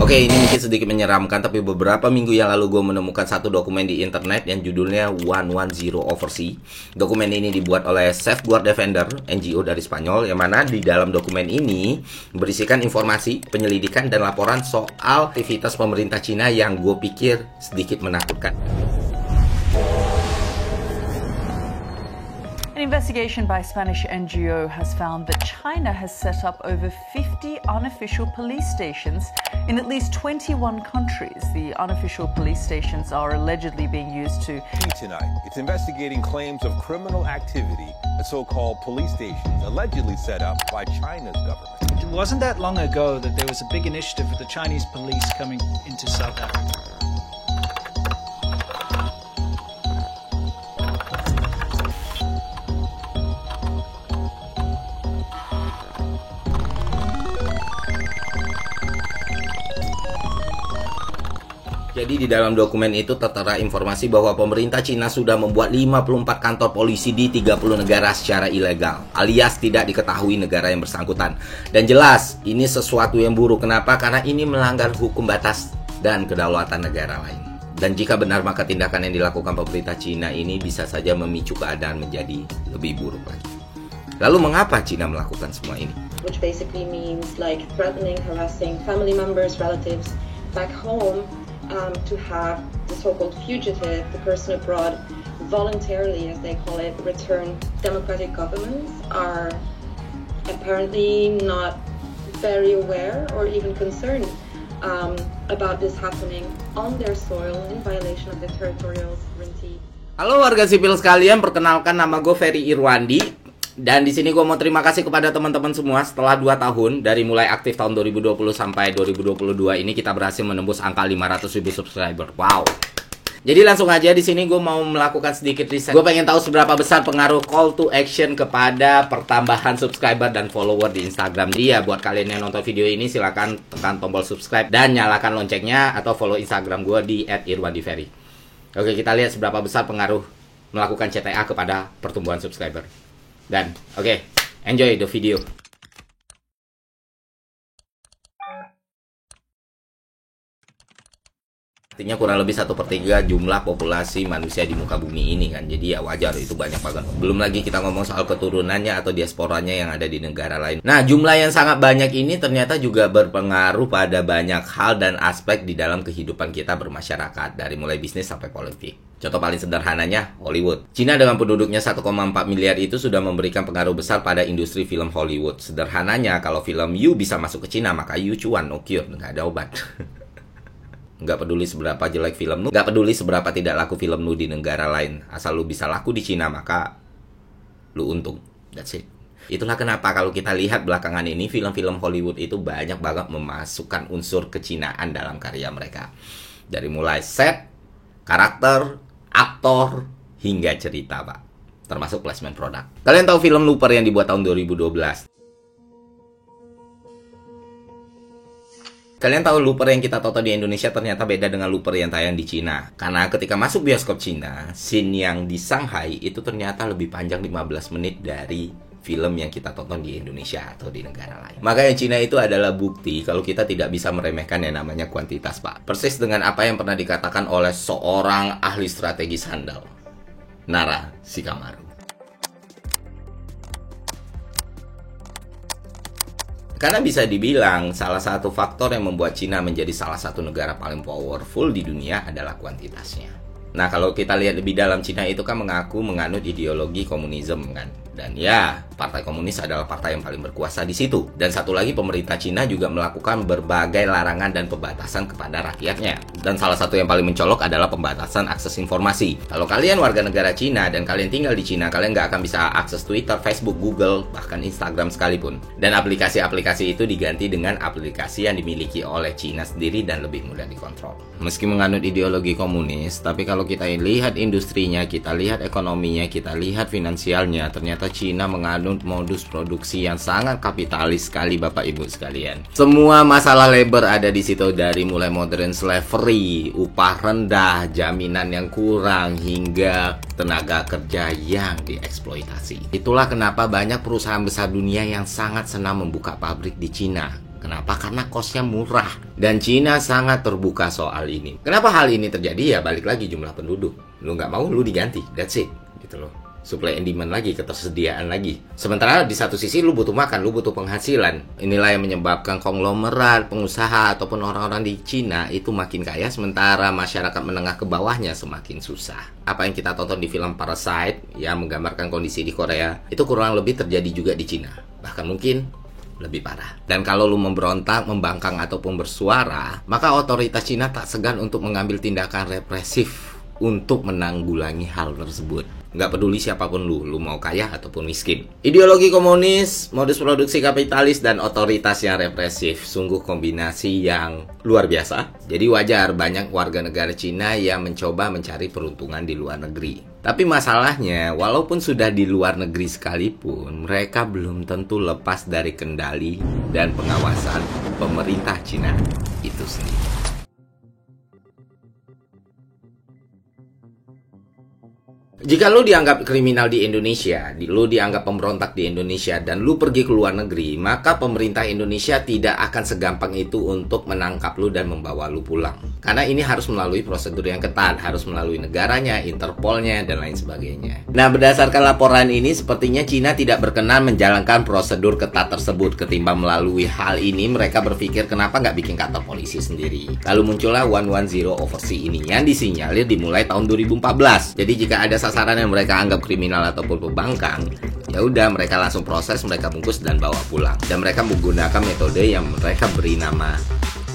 Oke, ini mungkin sedikit menyeramkan, tapi beberapa minggu yang lalu gue menemukan satu dokumen di internet yang judulnya 110 Overseas. Dokumen ini dibuat oleh Safeguard Defender, NGO dari Spanyol, yang mana di dalam dokumen ini berisikan informasi, penyelidikan, dan laporan soal aktivitas pemerintah Cina yang gue pikir sedikit menakutkan. An investigation by Spanish NGO has found that China has set up over 50 unofficial police stations in at least 21 countries. The unofficial police stations are allegedly being used to... Tonight, it's investigating claims of criminal activity at so-called police stations allegedly set up by China's government. It wasn't that long ago that there was a big initiative with the Chinese police coming into South Africa. Jadi di dalam dokumen itu tertera informasi bahwa pemerintah Cina sudah membuat 54 kantor polisi di 30 negara secara ilegal, alias tidak diketahui negara yang bersangkutan. Dan jelas, ini sesuatu yang buruk. Kenapa? Karena ini melanggar hukum batas dan kedaulatan negara lain. Dan jika benar, maka tindakan yang dilakukan pemerintah Cina ini bisa saja memicu keadaan menjadi lebih buruk lagi. Lalu mengapa Cina melakukan semua ini? Which basically means like threatening, harassing family members, relatives back home. To have the so-called fugitive, the person abroad, voluntarily, as they call it, return. Democratic governments are apparently not very aware or even concerned about this happening on their soil in violation of their territorial sovereignty. Halo warga sipil sekalian, perkenalkan nama gue Ferry Irwandi. Dan di sini gue mau terima kasih kepada teman-teman semua. Setelah 2 tahun dari mulai aktif tahun 2020 sampai 2022 ini kita berhasil menembus angka 500.000 subscriber. Wow. Jadi langsung aja di sini gue mau melakukan sedikit riset. Gue pengen tahu seberapa besar pengaruh call to action kepada pertambahan subscriber dan follower di Instagram. Jadi ya buat kalian yang nonton video ini silakan tekan tombol subscribe dan nyalakan loncengnya atau follow Instagram gue di @irwandiferry. Oke, kita lihat seberapa besar pengaruh melakukan CTA kepada pertumbuhan subscriber. Dan oke, enjoy the video. Artinya kurang lebih 1/3 jumlah populasi manusia di muka bumi ini kan. Jadi ya wajar, itu banyak banget. Belum lagi kita ngomong soal keturunannya atau diasporanya yang ada di negara lain. Nah, jumlah yang sangat banyak ini ternyata juga berpengaruh pada banyak hal dan aspek di dalam kehidupan kita bermasyarakat, dari mulai bisnis sampai politik. Contoh paling sederhananya, Hollywood. Cina dengan penduduknya 1,4 miliar itu sudah memberikan pengaruh besar pada industri film Hollywood. Sederhananya, kalau film You bisa masuk ke Cina, maka You cuan, no cure, nggak ada obat. Nggak peduli seberapa jelek film lu, nggak peduli seberapa tidak laku film lu di negara lain. Asal lu bisa laku di Cina, maka lu untung. That's it. Itulah kenapa kalau kita lihat belakangan ini, film-film Hollywood itu banyak banget memasukkan unsur kecinaan dalam karya mereka. Dari mulai set, karakter, aktor, hingga cerita, Pak. Termasuk placement produk. Kalian tahu film Looper yang dibuat tahun 2012? Kalian tahu Looper yang kita tonton di Indonesia ternyata beda dengan Looper yang tayang di Cina. Karena ketika masuk bioskop Cina, scene yang di Shanghai itu ternyata lebih panjang 15 menit dari film yang kita tonton di Indonesia atau di negara lain. Makanya Cina itu adalah bukti kalau kita tidak bisa meremehkan yang namanya kuantitas, Pak. Persis dengan apa yang pernah dikatakan oleh seorang ahli strategi sandal, Nara Shikamaru. Karena bisa dibilang salah satu faktor yang membuat Cina menjadi salah satu negara paling powerful di dunia adalah kuantitasnya. Nah, kalau kita lihat lebih dalam, Cina itu kan mengaku menganut ideologi komunisme kan. Dan ya, Partai Komunis adalah partai yang paling berkuasa di situ. Dan satu lagi, pemerintah Cina juga melakukan berbagai larangan dan pembatasan kepada rakyatnya. Dan salah satu yang paling mencolok adalah pembatasan akses informasi. Kalau kalian warga negara Cina dan kalian tinggal di Cina, kalian nggak akan bisa akses Twitter, Facebook, Google, bahkan Instagram sekalipun. Dan aplikasi-aplikasi itu diganti dengan aplikasi yang dimiliki oleh Cina sendiri dan lebih mudah dikontrol. Meski menganut ideologi komunis, tapi kalau kita lihat industrinya, kita lihat ekonominya, kita lihat finansialnya, ternyata Cina menganut modus produksi yang sangat kapitalis sekali, Bapak Ibu sekalian. Semua masalah labor ada di situ, dari mulai modern slavery, upah rendah, jaminan yang kurang, hingga tenaga kerja yang dieksploitasi. Itulah kenapa banyak perusahaan besar dunia yang sangat senang membuka pabrik di Cina. Kenapa? Karena kosnya murah. Dan Cina sangat terbuka soal ini. Kenapa hal ini terjadi? Ya balik lagi jumlah penduduk. Lu nggak mau, lu diganti. That's it. Gitu loh. Supply and demand lagi, ketersediaan lagi. Sementara di satu sisi lu butuh makan, lu butuh penghasilan. Inilah yang menyebabkan konglomerat, pengusaha, ataupun orang-orang di Cina itu makin kaya, sementara masyarakat menengah ke bawahnya semakin susah. Apa yang kita tonton di film Parasite yang menggambarkan kondisi di Korea, itu kurang lebih terjadi juga di Cina. Bahkan mungkin lebih parah. Dan kalau lu memberontak, membangkang, ataupun bersuara, maka otoritas Cina tak segan untuk mengambil tindakan represif untuk menanggulangi hal tersebut. Nggak peduli siapapun lu mau kaya ataupun miskin. Ideologi komunis, modus produksi kapitalis, dan otoritas yang represif, sungguh kombinasi yang luar biasa. Jadi wajar banyak warga negara Cina yang mencoba mencari peruntungan di luar negeri. Tapi masalahnya, walaupun sudah di luar negeri sekalipun, mereka belum tentu lepas dari kendali dan pengawasan pemerintah Cina itu sendiri. Jika lu dianggap kriminal di Indonesia, lu dianggap pemberontak di Indonesia, dan lu pergi ke luar negeri, maka pemerintah Indonesia tidak akan segampang itu untuk menangkap lu dan membawa lu pulang. Karena ini harus melalui prosedur yang ketat, harus melalui negaranya, Interpolnya, dan lain sebagainya. Nah, berdasarkan laporan ini, sepertinya Cina tidak berkenan menjalankan prosedur ketat tersebut. Ketimbang melalui hal ini, mereka berpikir kenapa nggak bikin kantor polisi sendiri. Lalu muncullah 110 Overseas ini, yang disinyalir dimulai tahun 2014. Jadi jika ada sasaran yang mereka anggap kriminal ataupun pembangkang, ya udah mereka langsung proses, mereka bungkus dan bawa pulang. Dan mereka menggunakan metode yang mereka beri nama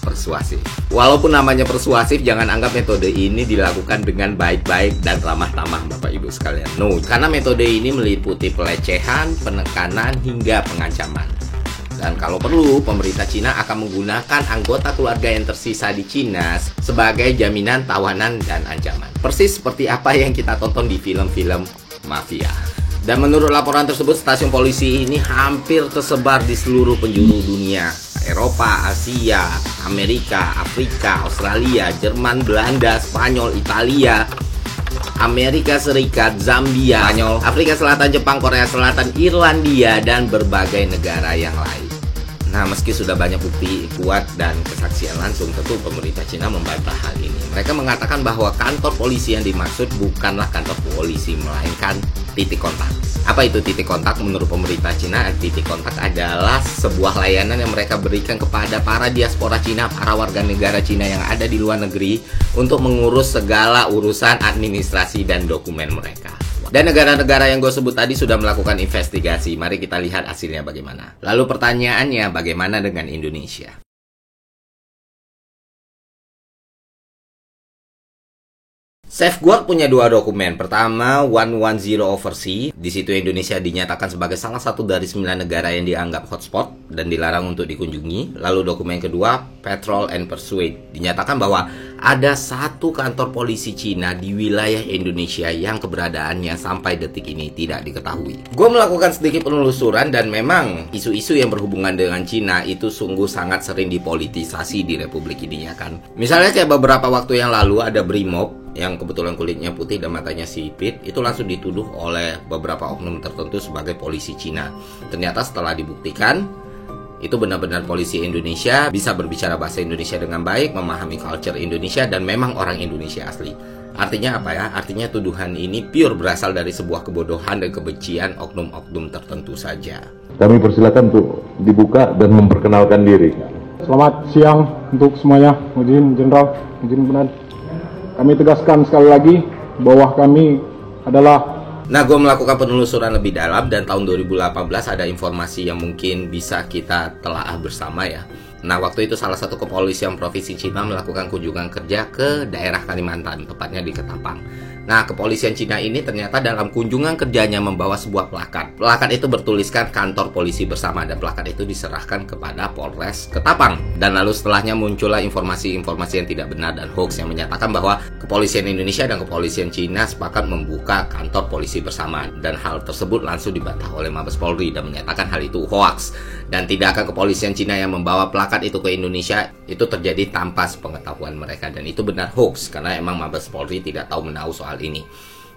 persuasif. Walaupun namanya persuasif, jangan anggap metode ini dilakukan dengan baik-baik dan ramah-tamah Bapak Ibu sekalian. No, karena metode ini meliputi pelecehan, penekanan, hingga pengancaman. Dan kalau perlu, pemerintah Cina akan menggunakan anggota keluarga yang tersisa di Cina sebagai jaminan tawanan dan ancaman. Persis seperti apa yang kita tonton di film-film mafia. Dan menurut laporan tersebut, stasiun polisi ini hampir tersebar di seluruh penjuru dunia. Eropa, Asia, Amerika, Afrika, Australia, Jerman, Belanda, Spanyol, Italia, Amerika Serikat, Zambia, Spanyol, Afrika Selatan, Jepang, Korea Selatan, Irlandia, dan berbagai negara yang lain. Nah, meski sudah banyak bukti kuat dan kesaksian langsung, tentu pemerintah Cina membantah hal ini. Mereka mengatakan bahwa kantor polisi yang dimaksud bukanlah kantor polisi, melainkan titik kontak. Apa itu titik kontak? Menurut pemerintah Cina, titik kontak adalah sebuah layanan yang mereka berikan kepada para diaspora Cina, para warga negara Cina yang ada di luar negeri untuk mengurus segala urusan administrasi dan dokumen mereka. Dan negara-negara yang gue sebut tadi sudah melakukan investigasi. Mari kita lihat hasilnya bagaimana. Lalu pertanyaannya, bagaimana dengan Indonesia? Safeguard punya dua dokumen. Pertama, 110 Overseas. Di situ Indonesia dinyatakan sebagai salah satu dari 9 negara yang dianggap hotspot dan dilarang untuk dikunjungi. Lalu dokumen kedua, Patrol and Persuade. Dinyatakan bahwa ada satu kantor polisi Cina di wilayah Indonesia yang keberadaannya sampai detik ini tidak diketahui. Gue melakukan sedikit penelusuran dan memang isu-isu yang berhubungan dengan Cina itu sungguh sangat sering dipolitisasi di Republik ini ya kan. Misalnya kayak beberapa waktu yang lalu ada Brimob yang kebetulan kulitnya putih dan matanya sipit, itu langsung dituduh oleh beberapa oknum tertentu sebagai polisi Cina. Ternyata setelah dibuktikan, itu benar-benar polisi Indonesia, bisa berbicara bahasa Indonesia dengan baik, memahami culture Indonesia, dan memang orang Indonesia asli. Artinya apa ya? Artinya tuduhan ini pure berasal dari sebuah kebodohan dan kebencian oknum-oknum tertentu saja. Kami persilakan untuk dibuka dan memperkenalkan diri. Selamat siang untuk semuanya, izin Jenderal, izin benar. Kami tegaskan sekali lagi bahwa kami adalah... Nah, gue melakukan penelusuran lebih dalam dan tahun 2018 ada informasi yang mungkin bisa kita telaah bersama ya. Nah, waktu itu salah satu kepolisian provinsi Cina melakukan kunjungan kerja ke daerah Kalimantan, tepatnya di Ketapang. Nah, kepolisian Cina ini ternyata dalam kunjungan kerjanya membawa sebuah plakat. Plakat itu bertuliskan kantor polisi bersama dan plakat itu diserahkan kepada Polres Ketapang. Dan lalu setelahnya muncullah informasi-informasi yang tidak benar dan hoax yang menyatakan bahwa kepolisian Indonesia dan kepolisian Cina sepakat membuka kantor polisi bersama. Dan hal tersebut langsung dibantah oleh Mabes Polri dan menyatakan hal itu hoax. Dan tidak akan kepolisian Cina yang membawa plakat itu ke Indonesia itu terjadi tanpa sepengetahuan mereka. Dan itu benar hoax karena emang Mabes Polri tidak tahu menahu soal ini.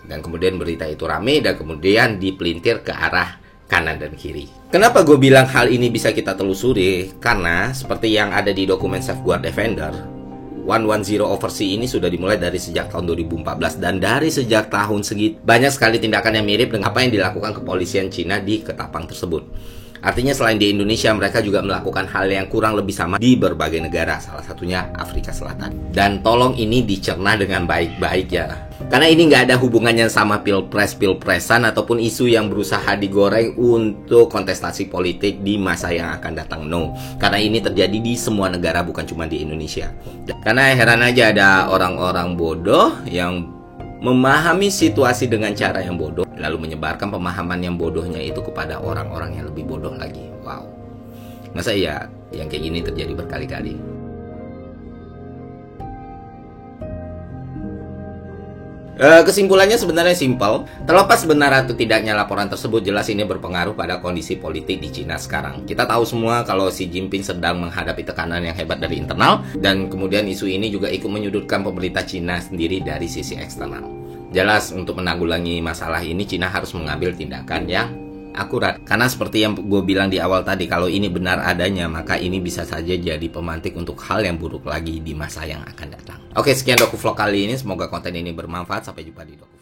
Dan kemudian berita itu rame dan kemudian dipelintir ke arah kanan dan kiri. Kenapa gue bilang hal ini bisa kita telusuri? Karena seperti yang ada di dokumen Safeguard Defender, 110 Overseas ini sudah dimulai dari sejak tahun 2014, dan dari sejak tahun segitu banyak sekali tindakan yang mirip dengan apa yang dilakukan kepolisian Cina di Ketapang tersebut. Artinya selain di Indonesia, mereka juga melakukan hal yang kurang lebih sama di berbagai negara, salah satunya Afrika Selatan. Dan tolong ini dicerna dengan baik-baik ya, karena ini nggak ada hubungannya sama pilpresan ataupun isu yang berusaha digoreng untuk kontestasi politik di masa yang akan datang. No, karena ini terjadi di semua negara, bukan cuma di Indonesia. Karena heran aja ada orang-orang bodoh yang memahami situasi dengan cara yang bodoh, lalu menyebarkan pemahaman yang bodohnya itu kepada orang-orang yang lebih bodoh lagi. Wow, masa ya yang kayak gini terjadi berkali-kali? Kesimpulannya sebenarnya simpel. Terlepas benar atau tidaknya laporan tersebut, jelas ini berpengaruh pada kondisi politik di Cina sekarang. Kita tahu semua kalau Xi Jinping sedang menghadapi tekanan yang hebat dari internal, dan kemudian isu ini juga ikut menyudutkan pemerintah Cina sendiri dari sisi eksternal. Jelas untuk menanggulangi masalah ini, Cina harus mengambil tindakan yang akurat. Karena seperti yang gue bilang di awal tadi, kalau ini benar adanya, maka ini bisa saja jadi pemantik untuk hal yang buruk lagi di masa yang akan datang. Oke, sekian Doku Vlog kali ini. Semoga konten ini bermanfaat. Sampai jumpa di Doku.